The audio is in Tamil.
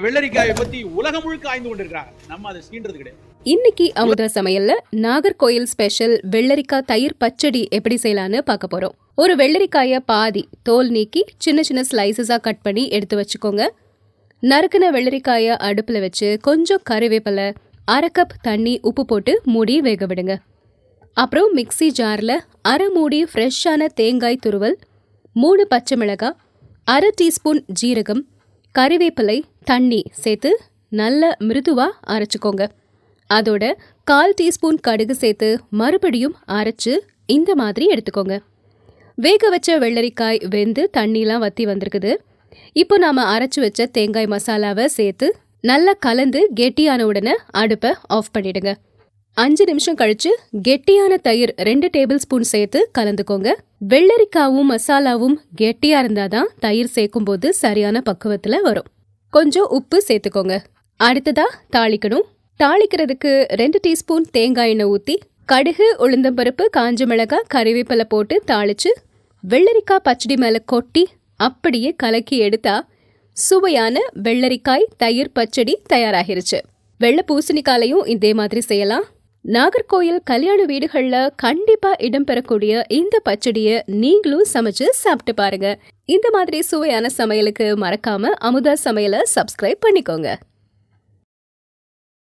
வெள்ளரிக்காயை பத்தி உலகம் முழுக்க ஆய்ந்து கொண்டிருக்காங்க. நம்ம அதை சீன்றது கிடையாது. இன்னைக்கு அமுதா சமையல்ல நாகர்கோயில் ஸ்பெஷல் வெள்ளரிக்காய் தயிர் பச்சடி எப்படி செய்யலான்னு பார்க்க போறோம். ஒரு வெள்ளரிக்காய பாதி தோல் நீக்கி சின்ன சின்ன ஸ்லைசஸா கட் பண்ணி எடுத்து வச்சுக்கோங்க. நறுக்கின வெள்ளரிக்காய அடுப்புல வச்சு கொஞ்சம் கறிவேப்பிலை, 1/2 கப் தண்ணி, உப்பு போட்டு மூடி வேக விடுங்க. அப்புறம் மிக்ஸி ஜார்ல 1/2 மூடி ஃப்ரெஷ்ஷான தேங்காய் துருவல், 3 பச்சை மிளகாய், 1/2 டீஸ்பூன் ஜீரகம், கறிவேப்பிலை, தண்ணி சேர்த்து நல்ல மிருதுவா அரைச்சிக்கோங்க. அதோட 1/4 டீஸ்பூன் கடுகு சேர்த்து மறுபடியும் அரைச்சு இந்த மாதிரி எடுத்துக்கோங்க. வேக வச்ச வெள்ளரிக்காய் வெந்து தண்ணிலாம் வத்தி வந்திருக்குது. இப்போ நாம அரைச்சு வச்ச தேங்காய் மசாலாவை சேர்த்து நல்லா கலந்து கெட்டியான உடனே அடுப்பை ஆஃப் பண்ணிடுங்க. 5 நிமிஷம் கழிச்சு கெட்டியான தயிர் 2 டேபிள் ஸ்பூன் சேர்த்து கலந்துக்கோங்க. வெள்ளரிக்காவும் மசாலாவும் கெட்டியா இருந்தாதான் தயிர் சேர்க்கும் போது சரியான பக்குவத்துல வரும். கொஞ்சம் உப்பு சேர்த்துக்கோங்க. அடுத்ததா தாளிக்கணும். தாளிக்கிறதுக்கு 2 டீஸ்பூன் தேங்காய் எண்ணெய் ஊற்றி கடுகு, உளுந்தம்பருப்பு, காஞ்ச மிளகாய், கறிவேப்பிலை போட்டு தாளிச்சு வெள்ளரிக்காய் பச்சடி மேலே கொட்டி அப்படியே கலக்கி எடுத்தா சுவையான வெள்ளரிக்காய் தயிர் பச்சடி தயாராகிருச்சு. வெள்ளை பூசணிக்காலையும் இதே மாதிரி செய்யலாம். நாகர்கோயில் கல்யாண வீடுகள்ல கண்டிப்பா இடம்பெறக்கூடிய இந்த பச்சடியை நீங்களும் சமைச்சு சாப்பிட்டு பாருங்க. இந்த மாதிரி சுவையான சமையலுக்கு மறக்காம அமுதா சமையலை சப்ஸ்கிரைப் பண்ணிக்கோங்க.